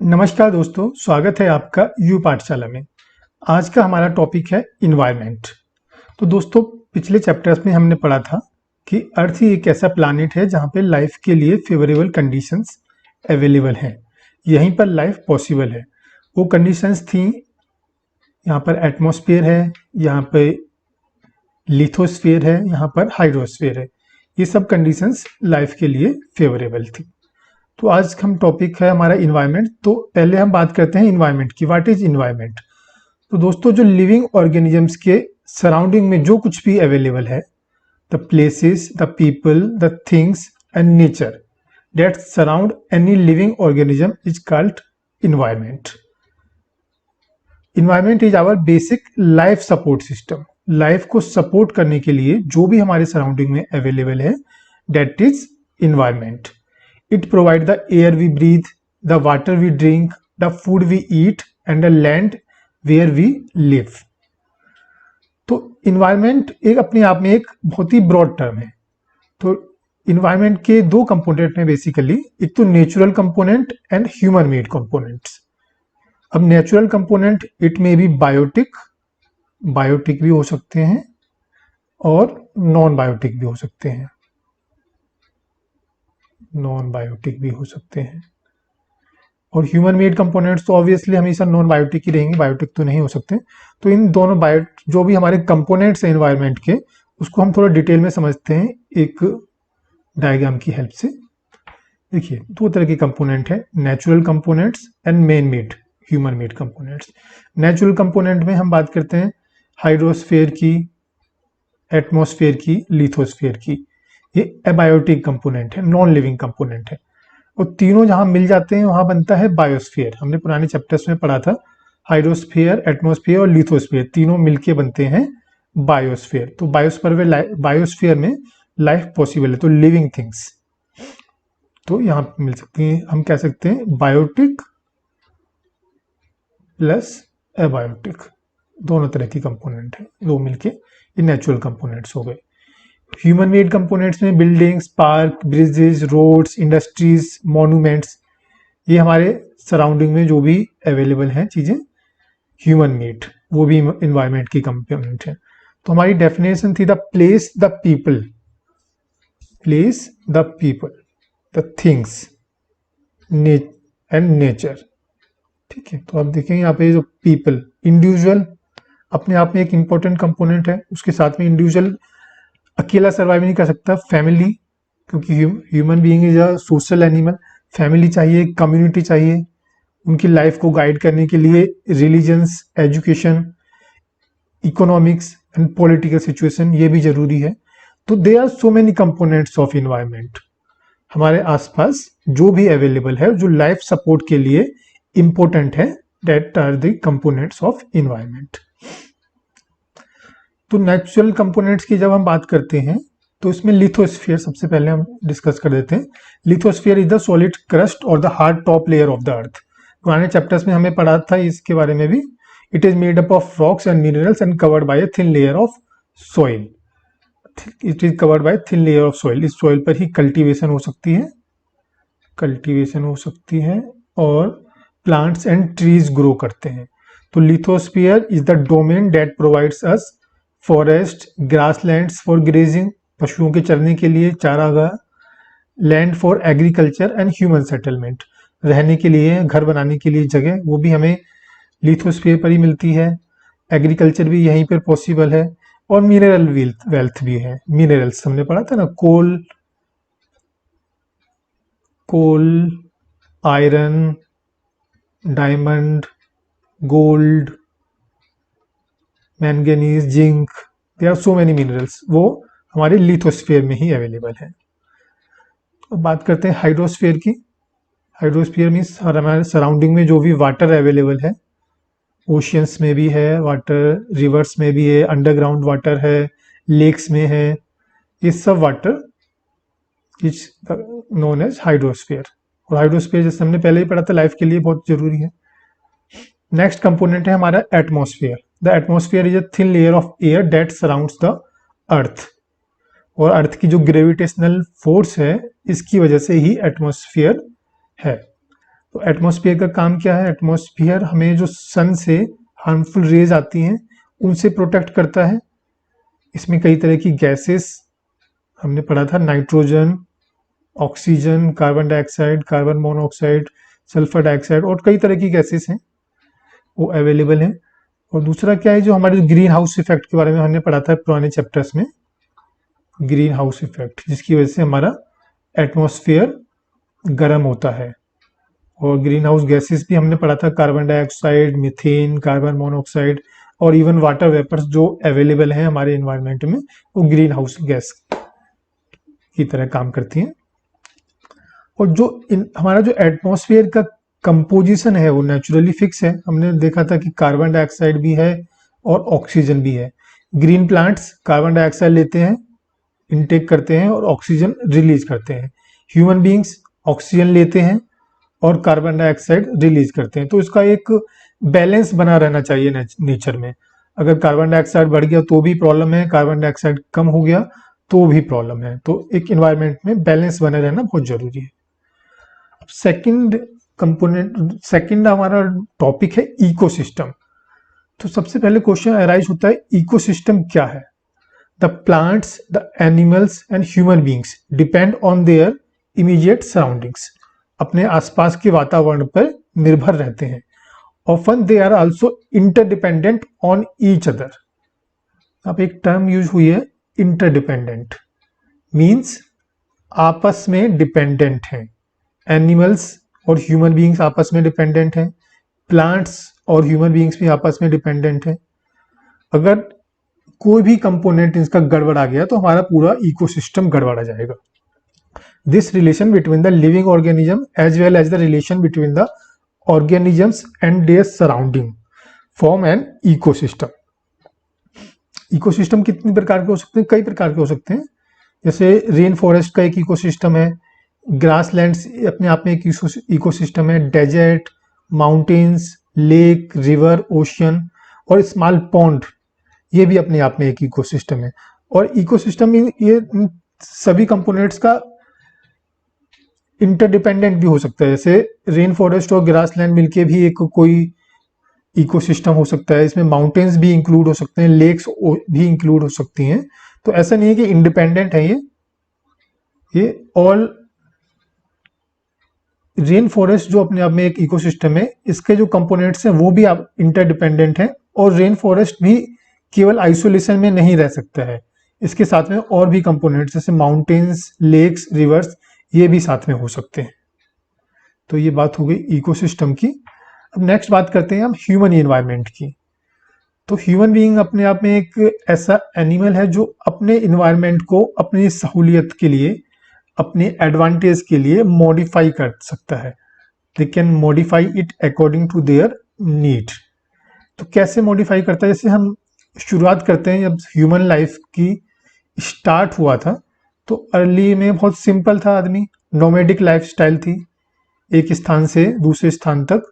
नमस्कार दोस्तों, स्वागत है आपका यू पाठशाला में। आज का हमारा टॉपिक है इन्वायरमेंट। तो दोस्तों, पिछले चैप्टर्स में हमने पढ़ा था कि अर्थ ही एक ऐसा प्लानिट है जहाँ पे लाइफ के लिए फेवरेबल कंडीशंस अवेलेबल हैं। यहीं पर लाइफ पॉसिबल है। वो कंडीशंस थी, यहाँ पर एटमॉस्फेयर है, यहाँ पे लिथोस्फीयर है, यहाँ पर हाइड्रोस्फीयर है। ये सब कंडीशंस लाइफ के लिए फेवरेबल थी। तो आज हम टॉपिक है हमारा इन्वायरमेंट। तो पहले हम बात करते हैं इन्वायरमेंट की। What is environment? तो दोस्तों, जो लिविंग ऑर्गेनिजम्स के सराउंडिंग में जो कुछ भी अवेलेबल है, the places, the people, the things and nature that surround any living organism is called environment. Environment is our basic life support system. Life को सपोर्ट करने के लिए जो भी हमारे सराउंडिंग में अवेलेबल है, that is environment. It provides the air we breathe, the water we drink, the food we eat, and the land where we live. तो इन्वायरमेंट एक अपने आप में एक बहुत ही ब्रॉड टर्म है। तो इन्वायरमेंट के दो कंपोनेंट हैं बेसिकली, एक तो natural component and human made components. अब नेचुरल कंपोनेंट इट में भी बायोटिक भी हो सकते हैं और नॉन बायोटिक भी हो सकते हैं। और ह्यूमन मेड कंपोनेंट्स तो ऑब्वियसली हमेशा नॉन बायोटिक ही रहेंगे, बायोटिक तो नहीं हो सकते। तो इन दोनों जो भी हमारे कंपोनेंट्स हैं इन्वायरमेंट के, उसको हम थोड़ा डिटेल में समझते हैं एक डायग्राम की हेल्प से। देखिए, दो तरह के कंपोनेंट है, natural components and man made human made components. Natural component में हम बात करते हैं हाइड्रोस्फीयर की, एटमॉस्फेयर की, लिथोस्फीयर की। ये एबायोटिक कंपोनेंट है, नॉन लिविंग कंपोनेंट है। और तीनों जहां मिल जाते हैं वहां बनता है बायोस्फीयर। हमने पुराने चैप्टर्स में पढ़ा था, हाइड्रोस्फीयर, एटमॉस्फेयर और लिथोस्फीयर तीनों मिलके बनते हैं बायोस्फीयर। तो बायोस्फीयर में लाइफ पॉसिबल है, तो लिविंग थिंग्स तो यहां मिल सकती हैं। हम कह सकते हैं बायोटिक प्लस एबायोटिक, दोनों तरह की कंपोनेंट है, दो मिलके ये नेचुरल कंपोनेंट्स हो गए। ह्यूमन मेड कंपोनेंट्स में buildings, parks, bridges, roads, industries, monuments, ये हमारे सराउंडिंग में जो भी अवेलेबल हैं चीजें ह्यूमन मेड, वो भी इन्वायरमेंट की कंपोनेंट है। तो हमारी डेफिनेशन थी the place, the people, the things and nature. ठीक है, तो आप देखेंगे यहाँ पे जो पीपल, इंडिविजुअल अपने आप में एक इंपॉर्टेंट कंपोनेंट है। उसके साथ में इंडिविजुअल अकेला सर्वाइव नहीं कर सकता, फैमिली, क्योंकि human being is a social animal. Family चाहिए, कम्युनिटी चाहिए, उनकी लाइफ को गाइड करने के लिए religions, education, economics and political situation, ये भी जरूरी है। तो they are so many components of environment. हमारे आसपास जो भी अवेलेबल है, जो लाइफ सपोर्ट के लिए इंपॉर्टेंट है, that are the components of environment. तो नेचुरल कंपोनेंट्स की जब हम बात करते हैं तो इसमें लिथोस्फीयर सबसे पहले हम डिस्कस कर देते हैं। Lithosphere is the solid crust और the hard top layer of the earth. पुराने चैप्टर्स में हमें पढ़ा था इसके बारे में भी। It is made up of rocks and minerals and covered by a thin layer of soil. It is covered by thin layer of soil. इस सॉइल पर ही कल्टीवेशन हो सकती है और प्लांट्स एंड ट्रीज ग्रो करते हैं। तो lithosphere is the domain that provides us forest, grasslands for grazing, पशुओं के चरने के लिए चारागाह, land for agriculture and human settlement, रहने के लिए, घर बनाने के लिए जगह, वो भी हमें लिथोस्फीयर पर ही मिलती है। एग्रीकल्चर भी यहीं पर पॉसिबल है। और मिनरल वेल्थ भी है। मिनरल्स हमने पढ़ा था ना, coal, iron, diamond, gold, manganese, zinc, there are so many minerals, वो हमारे लिथोस्फीयर में ही अवेलेबल है। अब बात करते हैं हाइड्रोस्फीयर की। हाइड्रोस्फीयर मीन्स हमारे सराउंडिंग में जो भी वाटर अवेलेबल है, ओशियंस में भी है वाटर, रिवर्स में भी है, अंडरग्राउंड वाटर है, लेक्स में है, ये सब water is known as hydrosphere. और हाइड्रोस्फीयर जैसे हमने पहले ही पढ़ा था, लाइफ के लिए बहुत जरूरी है। नेक्स्ट कंपोनेंट है हमारा atmosphere. The atmosphere is a thin layer of air that surrounds the earth. और अर्थ की जो ग्रेविटेशनल फोर्स है, इसकी वजह से ही एटमॉस्फेयर है। तो एटमॉस्फेयर का काम क्या है? एटमॉस्फेयर हमें जो सन से हार्मफुल रेज आती हैं उनसे प्रोटेक्ट करता है। इसमें कई तरह की गैसेस हमने पढ़ा था, nitrogen, oxygen, carbon dioxide, carbon monoxide, sulphur dioxide और कई तरह की गैसेस हैं वो अवेलेबल हैं। और दूसरा क्या है, जो हमारे ग्रीन हाउस इफेक्ट के बारे में हमने पढ़ा था पुराने चैप्टर्स में, ग्रीन हाउस इफेक्ट, जिसकी वजह से हमारा एटमॉस्फेयर गर्म होता है। और ग्रीन हाउस गैसेस भी हमने पढ़ा था, carbon dioxide, methane, carbon monoxide और इवन वाटर वेपर्स जो अवेलेबल हैं हमारे एनवायरनमेंट में, वो ग्रीन हाउस गैस की तरह काम करती हैं। और जो हमारा जो एटमॉस्फेयर का कंपोजिशन है वो नेचुरली फिक्स है। हमने देखा था कि कार्बन डाइऑक्साइड भी है और ऑक्सीजन भी है। ग्रीन प्लांट्स कार्बन डाइऑक्साइड लेते हैं, इनटेक करते हैं और ऑक्सीजन रिलीज करते हैं। ह्यूमन बींग्स ऑक्सीजन लेते हैं और कार्बन डाइऑक्साइड रिलीज करते हैं। तो इसका एक बैलेंस बना रहना चाहिए नेचर में। अगर कार्बन डाइऑक्साइड बढ़ गया तो भी प्रॉब्लम है, कार्बन डाइऑक्साइड कम हो गया तो भी प्रॉब्लम है। तो एक इन्वायरमेंट में बैलेंस बना रहना बहुत जरूरी है। अब सेकंड हमारा टॉपिक है इकोसिस्टम। तो सबसे पहले क्वेश्चन अराइज होता है, इकोसिस्टम क्या है? The plants, the animals and human beings depend on their immediate surroundings. अपने आसपास के वातावरण पर निर्भर रहते हैं। Often they are also interdependent on each other. अब एक टर्म यूज हुई है इंटरडिपेंडेंट, मीन्स आपस में डिपेंडेंट हैं। एनिमल्स और ह्यूमन बींग्स आपस में डिपेंडेंट हैं, प्लांट्स और ह्यूमन बींग्स भी आपस में डिपेंडेंट हैं। अगर कोई भी कंपोनेंट इसका गड़बड़ा गया तो हमारा पूरा इकोसिस्टम गड़बड़ा जाएगा। This relation between the living organism as well as the relation between the organisms and their surrounding form an ecosystem. Ecosystem कितनी प्रकार के हो सकते हैं? कई प्रकार के हो सकते हैं। जैसे रेन फॉरेस्ट का एक इकोसिस्टम है, ग्रास लैंड्स अपने आप में एक इकोसिस्टम है, desert, mountains, lake, river, ocean और स्मॉल पॉन्ड, ये भी अपने आप में एक इकोसिस्टम है। और इकोसिस्टम में ये सभी कंपोनेंट्स का इंटरडिपेंडेंट भी हो सकता है। जैसे रेन फॉरेस्ट और ग्रासलैंड मिलके भी एक कोई इकोसिस्टम हो सकता है। इसमें माउंटेन्स भी इंक्लूड हो सकते हैं, लेक्स भी इंक्लूड हो सकती हैं। तो ऐसा नहीं है कि इंडिपेंडेंट है ये ऑल। रेन फॉरेस्ट जो अपने आप में एक इकोसिस्टम है, इसके जो कंपोनेंट्स हैं वो भी आप इंटरडिपेंडेंट हैं। और रेन फॉरेस्ट भी केवल आइसोलेशन में नहीं रह सकता है, इसके साथ में और भी कंपोनेंट्स जैसे माउंटेन्स, लेक्स, रिवर्स, ये भी साथ में हो सकते हैं। तो ये बात हो गई इकोसिस्टम की। अब नेक्स्ट बात करते हैं हम ह्यूमन एनवायरनमेंट की। तो ह्यूमन बीइंग अपने आप में एक ऐसा एनिमल है जो अपने एनवायरनमेंट को अपनी सहूलियत के लिए, अपने एडवांटेज के लिए मॉडिफाई कर सकता है। They can modify it according to their need. तो कैसे मॉडिफाई करता है? जैसे हम शुरुआत करते हैं, जब ह्यूमन लाइफ की स्टार्ट हुआ था तो अर्ली में बहुत सिंपल था आदमी, नोमैडिक लाइफस्टाइल थी। एक स्थान से दूसरे स्थान तक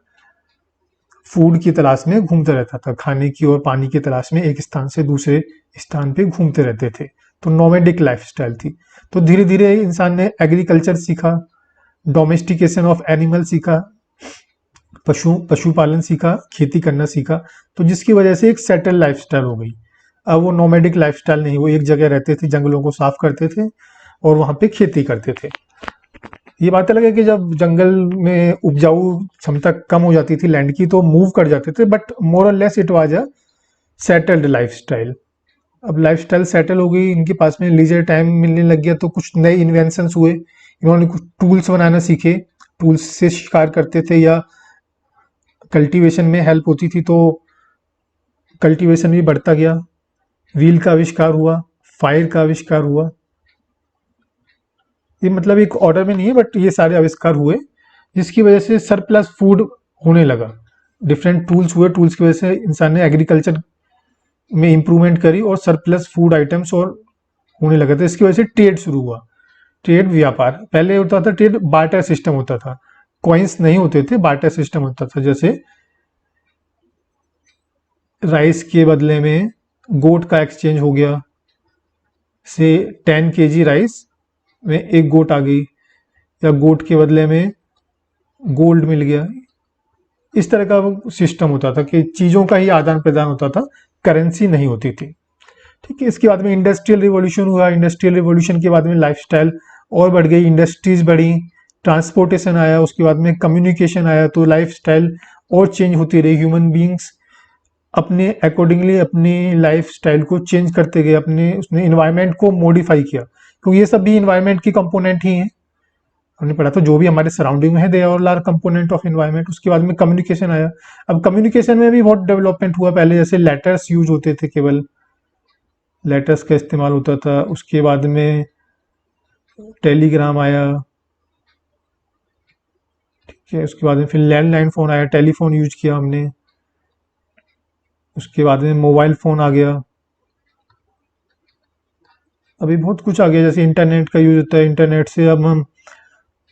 फूड की तलाश में घूमते रहता था, खाने की और पानी की तलाश में एक स्थान से दूसरे स्थान पे घूमते रहते थे। तो नोमैडिक लाइफस्टाइल थी। तो धीरे धीरे इंसान ने एग्रीकल्चर सीखा, डोमेस्टिकेशन ऑफ एनिमल सीखा, पशुपालन सीखा, खेती करना सीखा। तो जिसकी वजह से एक सेटल लाइफस्टाइल हो गई। अब वो नोमैडिक लाइफस्टाइल नहीं, वो एक जगह रहते थे, जंगलों को साफ करते थे और वहां पे खेती करते थे। ये बात अलग है कि जब जंगल में उपजाऊ क्षमता कम हो जाती थी लैंड की तो मूव कर जाते थे, बट मोर और less it was a settled lifestyle. अब लाइफस्टाइल सेटल हो गई, इनके पास में लीजर टाइम मिलने लग गया तो कुछ नए इन्वेंशंस हुए। इन्होंने कुछ टूल्स बनाना सीखे, टूल्स से शिकार करते थे या कल्टीवेशन में हेल्प होती थी, तो कल्टीवेशन भी बढ़ता गया। व्हील का आविष्कार हुआ, फायर का आविष्कार हुआ। ये मतलब एक ऑर्डर में नहीं है, बट ये सारे आविष्कार हुए जिसकी वजह से सरप्लस फूड होने लगा। डिफरेंट टूल्स हुए, टूल्स की वजह से इंसान ने एग्रीकल्चर में इंप्रूवमेंट करी और सरप्लस फूड आइटम्स और होने लगा था। इसकी वजह से ट्रेड शुरू हुआ, ट्रेड, व्यापार। पहले होता था ट्रेड, बार्टर सिस्टम होता था, कॉइन्स नहीं होते थे, बार्टर सिस्टम होता था। जैसे राइस के बदले में गोट का एक्सचेंज हो गया, से 10 kg राइस में एक गोट आ गई, या गोट के बदले में गोल्ड मिल गया। इस तरह का सिस्टम होता था कि चीज़ों का ही आदान प्रदान होता था, करेंसी नहीं होती थी। ठीक है, इसके बाद में इंडस्ट्रियल रिवॉल्यूशन हुआ। इंडस्ट्रियल रिवॉल्यूशन के बाद में लाइफस्टाइल और बढ़ गई, इंडस्ट्रीज बढ़ी, ट्रांसपोर्टेशन आया, उसके बाद में कम्युनिकेशन आया, तो लाइफस्टाइल और चेंज होती रही। ह्यूमन बींग्स अपने अकॉर्डिंगली अपनी लाइफस्टाइल को चेंज करते गए, अपने उसने इन्वायरमेंट को मॉडिफाई किया, क्योंकि ये सब भी इन्वायरमेंट की कंपोनेंट ही हैं। हमने पढ़ा था जो भी हमारे सराउंडिंग में है they all R component of environment. उसके बाद में कम्युनिकेशन आया। अब कम्युनिकेशन में भी बहुत डेवलपमेंट हुआ। पहले जैसे लेटर्स यूज होते थे, केवल लेटर्स का इस्तेमाल होता था। उसके बाद में टेलीग्राम आया, ठीक है। उसके बाद में फिर लैंडलाइन फ़ोन आया, टेलीफोन यूज किया हमने। उसके बाद में मोबाइल फ़ोन आ गया। अभी बहुत कुछ आ गया, जैसे इंटरनेट का यूज होता है। इंटरनेट से अब हम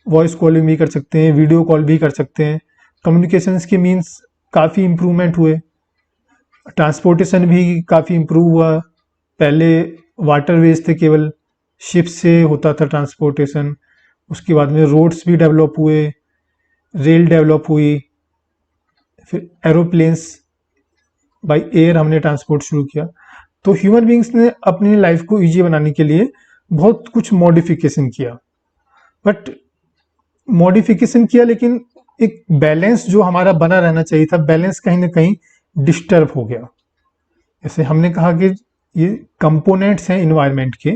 वॉइस कॉलिंग भी कर सकते हैं, वीडियो कॉल भी कर सकते हैं। कम्युनिकेशंस के मीन्स काफ़ी इम्प्रूवमेंट हुए। ट्रांसपोर्टेशन भी काफ़ी इम्प्रूव हुआ। पहले वाटरवेज थे, केवल शिप से होता था ट्रांसपोर्टेशन। उसके बाद में रोड्स भी डेवलप हुए, रेल डेवलप हुई, फिर एरोप्लेन्स बाय एयर हमने ट्रांसपोर्ट शुरू किया। तो ह्यूमन बींग्स ने अपनी लाइफ को ईजी बनाने के लिए बहुत कुछ मॉडिफिकेशन किया, बट मॉडिफिकेशन किया लेकिन एक बैलेंस जो हमारा बना रहना चाहिए था, बैलेंस कहीं ना कहीं डिस्टर्ब हो गया। जैसे हमने कहा कि ये कंपोनेंट्स हैं इन्वायरमेंट के,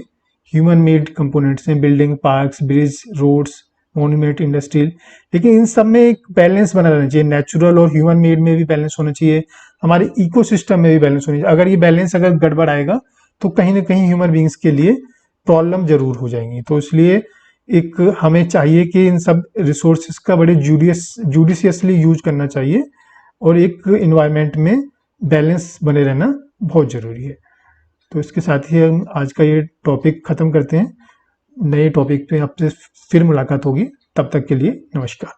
ह्यूमन मेड कंपोनेंट्स हैं, building, parks, bridge, roads, monument, industrial, लेकिन इन सब में एक बैलेंस बना रहना चाहिए। नेचुरल और ह्यूमन मेड में भी बैलेंस होना चाहिए, हमारे इकोसिस्टम में भी बैलेंस होना चाहिए। अगर ये बैलेंस अगर गड़बड़ आएगा तो कहीं ना कहीं ह्यूमन बींग्स के लिए प्रॉब्लम जरूर हो जाएंगी। तो इसलिए एक हमें चाहिए कि इन सब रिसोर्सेज का बड़े जुडिशियसली यूज करना चाहिए, और एक इन्वायरमेंट में बैलेंस बने रहना बहुत ज़रूरी है। तो इसके साथ ही हम आज का ये टॉपिक ख़त्म करते हैं। नए टॉपिक पे आपसे फिर मुलाकात होगी, तब तक के लिए नमस्कार।